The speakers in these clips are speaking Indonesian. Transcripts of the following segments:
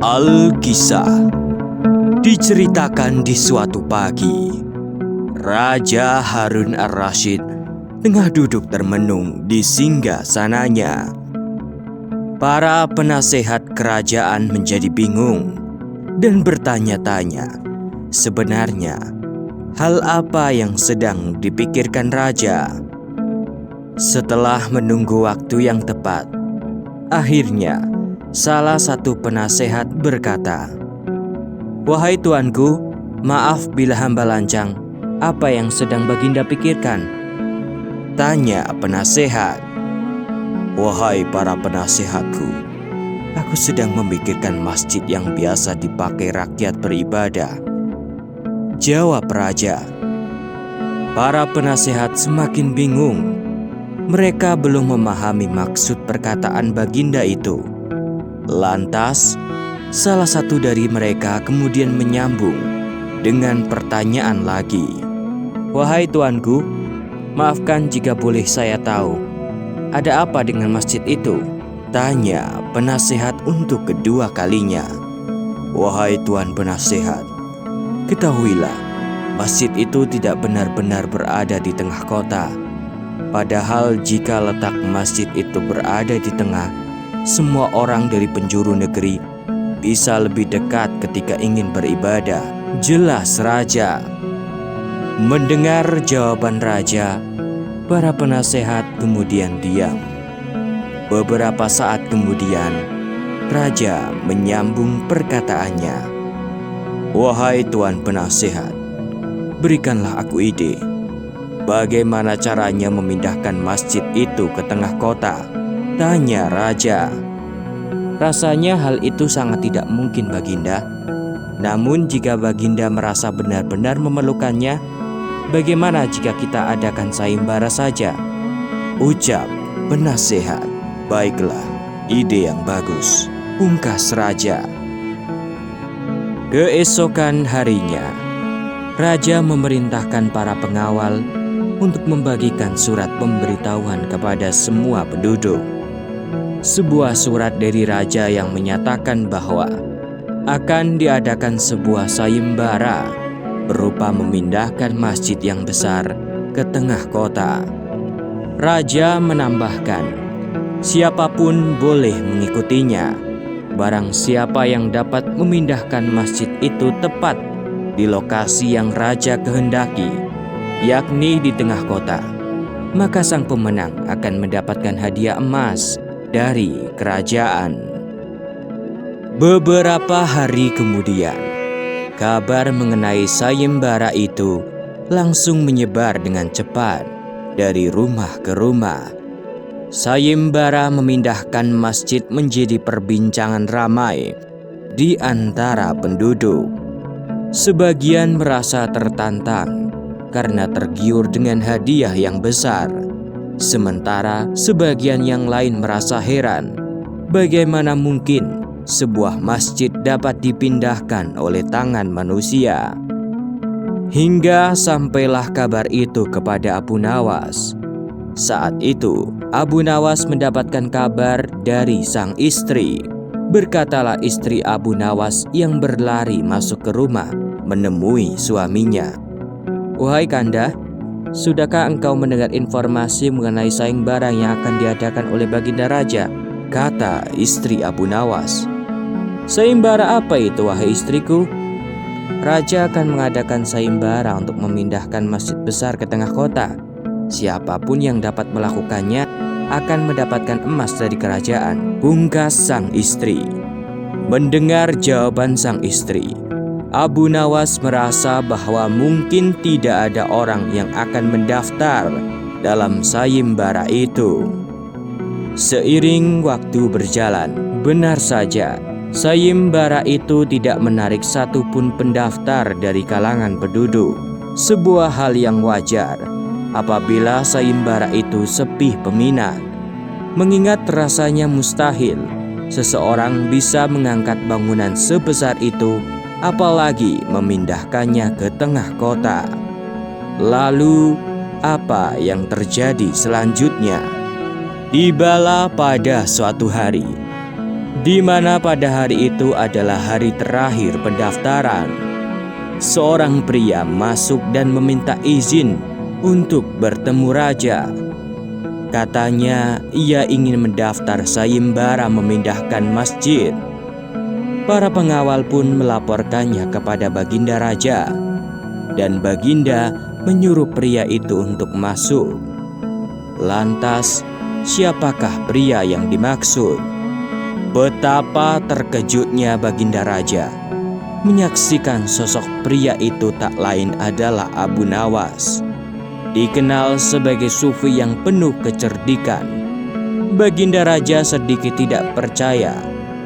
Alkisah diceritakan di suatu pagi, Raja Harun Ar-Rasyid tengah duduk termenung di singgasananya. Para penasehat kerajaan menjadi bingung dan bertanya-tanya, sebenarnya hal apa yang sedang dipikirkan raja? Setelah menunggu waktu yang tepat, akhirnya salah satu penasehat berkata, "Wahai tuanku, maaf bila hamba lancang. Apa yang sedang Baginda pikirkan?" Tanya penasehat. "Wahai para penasehatku, aku sedang memikirkan masjid yang biasa dipakai rakyat beribadah," jawab raja. Para penasehat semakin bingung. Mereka belum memahami maksud perkataan Baginda itu. Lantas, salah satu dari mereka kemudian menyambung dengan pertanyaan lagi. "Wahai tuanku, maafkan jika boleh saya tahu, ada apa dengan masjid itu?" Tanya penasehat untuk kedua kalinya. "Wahai tuan penasehat, ketahuilah, masjid itu tidak benar-benar berada di tengah kota. Padahal jika letak masjid itu berada di tengah, semua orang dari penjuru negeri bisa lebih dekat ketika ingin beribadah," jelas raja. Mendengar jawaban raja, para penasehat kemudian diam. Beberapa saat kemudian, raja menyambung perkataannya. "Wahai tuan penasehat, berikanlah aku ide. Bagaimana caranya memindahkan masjid itu ke tengah kota?" Tanya raja. "Rasanya hal itu sangat tidak mungkin, Baginda. Namun jika Baginda merasa benar-benar memerlukannya, bagaimana jika kita adakan sayembara saja?" ucap penasehat. "Baiklah, ide yang bagus," pungkas raja. Keesokan harinya, raja memerintahkan para pengawal untuk membagikan surat pemberitahuan kepada semua penduduk. Sebuah surat dari raja yang menyatakan bahwa akan diadakan sebuah sayembara berupa memindahkan masjid yang besar ke tengah kota. Raja menambahkan, siapapun boleh mengikutinya, barang siapa yang dapat memindahkan masjid itu tepat di lokasi yang raja kehendaki, yakni di tengah kota, maka sang pemenang akan mendapatkan hadiah emas dari kerajaan. Beberapa hari kemudian, kabar mengenai sayembara itu langsung menyebar dengan cepat dari rumah ke rumah. Sayembara memindahkan masjid menjadi perbincangan ramai di antara penduduk. Sebagian merasa tertantang karena tergiur dengan hadiah yang besar. Sementara sebagian yang lain merasa heran, bagaimana mungkin sebuah masjid dapat dipindahkan oleh tangan manusia. Hingga sampailah kabar itu kepada Abu Nawas. Saat itu, Abu Nawas mendapatkan kabar dari sang istri. Berkatalah istri Abu Nawas yang berlari masuk ke rumah menemui suaminya. "Wahai Kanda, sudahkah engkau mendengar informasi mengenai sayembara yang akan diadakan oleh Baginda Raja?" kata istri Abu Nawas. "Sayembara apa itu, wahai istriku?" "Raja akan mengadakan sayembara untuk memindahkan masjid besar ke tengah kota. Siapapun yang dapat melakukannya akan mendapatkan emas dari kerajaan," pungkas sang istri. Mendengar jawaban sang istri, Abu Nawas merasa bahwa mungkin tidak ada orang yang akan mendaftar dalam sayembara itu. Seiring waktu berjalan, benar saja, sayembara itu tidak menarik satupun pendaftar dari kalangan penduduk. Sebuah hal yang wajar apabila sayembara itu sepi peminat, mengingat rasanya mustahil seseorang bisa mengangkat bangunan sebesar itu, apalagi memindahkannya ke tengah kota. Lalu, apa yang terjadi selanjutnya? Tibalah pada suatu hari, di mana pada hari itu adalah hari terakhir pendaftaran. Seorang pria masuk dan meminta izin untuk bertemu raja. Katanya ia ingin mendaftar sayembara memindahkan masjid. Para pengawal pun melaporkannya kepada Baginda Raja, dan Baginda menyuruh pria itu untuk masuk. Lantas, siapakah pria yang dimaksud? Betapa terkejutnya Baginda Raja menyaksikan sosok pria itu tak lain adalah Abu Nawas. Dikenal sebagai sufi yang penuh kecerdikan. Baginda Raja sedikit tidak percaya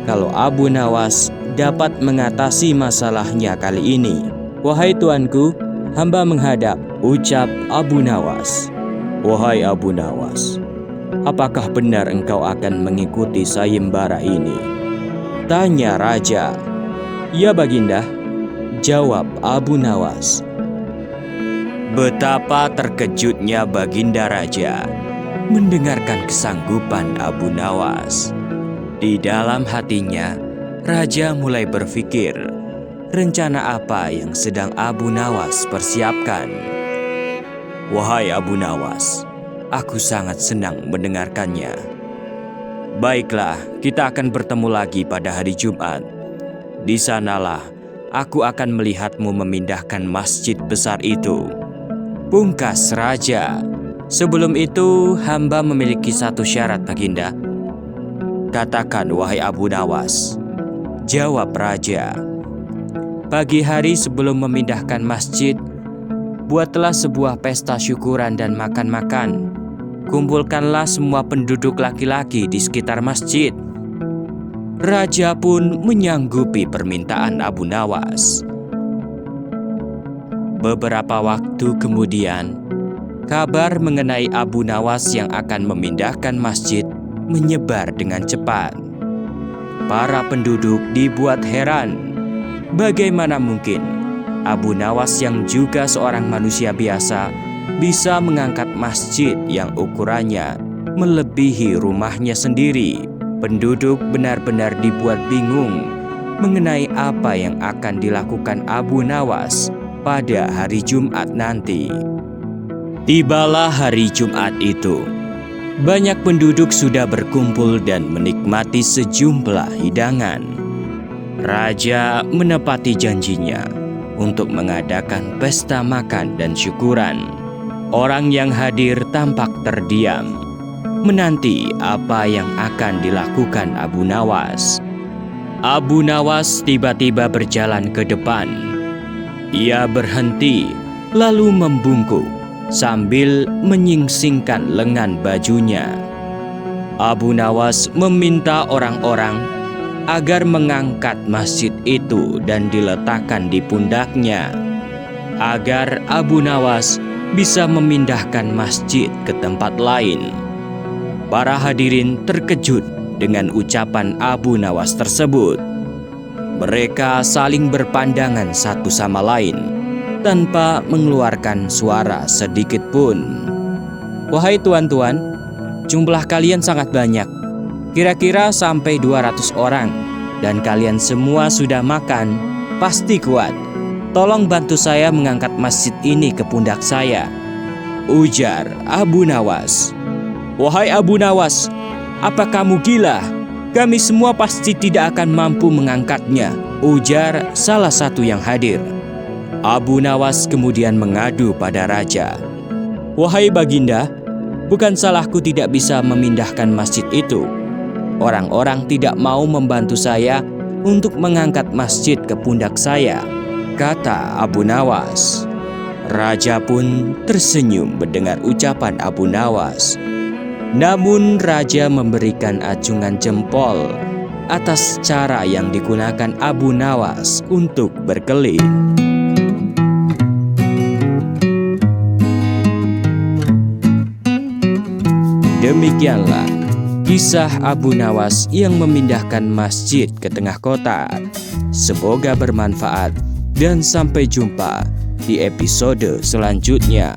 kalau Abu Nawas dapat mengatasi masalahnya kali ini. "Wahai tuanku, hamba menghadap," ucap Abu Nawas. "Wahai Abu Nawas, apakah benar engkau akan mengikuti sayembara ini?" tanya raja. "Ya Baginda," jawab Abu Nawas. Betapa terkejutnya Baginda Raja mendengarkan kesanggupan Abu Nawas. Di dalam hatinya, raja mulai berpikir, rencana apa yang sedang Abu Nawas persiapkan. "Wahai Abu Nawas, aku sangat senang mendengarkannya. Baiklah, kita akan bertemu lagi pada hari Jumat. Di sanalah aku akan melihatmu memindahkan masjid besar itu," pungkas raja. "Sebelum itu, hamba memiliki satu syarat, Baginda." "Katakan, wahai Abu Nawas," jawab raja. "Pagi hari sebelum memindahkan masjid, buatlah sebuah pesta syukuran dan makan-makan. Kumpulkanlah semua penduduk laki-laki di sekitar masjid." Raja pun menyanggupi permintaan Abu Nawas. Beberapa waktu kemudian, kabar mengenai Abu Nawas yang akan memindahkan masjid menyebar dengan cepat. Para penduduk dibuat heran. Bagaimana mungkin Abu Nawas yang juga seorang manusia biasa bisa mengangkat masjid yang ukurannya melebihi rumahnya sendiri? Penduduk benar-benar dibuat bingung mengenai apa yang akan dilakukan Abu Nawas pada hari Jumat nanti. Tibalah hari Jumat itu. Banyak penduduk sudah berkumpul dan menikmati sejumlah hidangan. Raja menepati janjinya untuk mengadakan pesta makan dan syukuran. Orang yang hadir tampak terdiam, menanti apa yang akan dilakukan Abu Nawas. Abu Nawas tiba-tiba berjalan ke depan. Ia berhenti, lalu membungkuk sambil menyingsingkan lengan bajunya. Abu Nawas meminta orang-orang agar mengangkat masjid itu dan diletakkan di pundaknya, agar Abu Nawas bisa memindahkan masjid ke tempat lain. Para hadirin terkejut dengan ucapan Abu Nawas tersebut. Mereka saling berpandangan satu sama lain tanpa mengeluarkan suara sedikit pun. "Wahai tuan-tuan, jumlah kalian sangat banyak. Kira-kira sampai 200 orang. Dan kalian semua sudah makan, pasti kuat. Tolong bantu saya mengangkat masjid ini ke pundak saya," ujar Abu Nawas. "Wahai Abu Nawas, apa kamu gila? Kami semua pasti tidak akan mampu mengangkatnya," ujar salah satu yang hadir. Abu Nawas kemudian mengadu pada raja. "Wahai Baginda, bukan salahku tidak bisa memindahkan masjid itu. Orang-orang tidak mau membantu saya untuk mengangkat masjid ke pundak saya," kata Abu Nawas. Raja pun tersenyum mendengar ucapan Abu Nawas. Namun raja memberikan acungan jempol atas cara yang digunakan Abu Nawas untuk berkeliling. Demikianlah kisah Abu Nawas yang memindahkan masjid ke tengah kota. Semoga bermanfaat dan sampai jumpa di episode selanjutnya.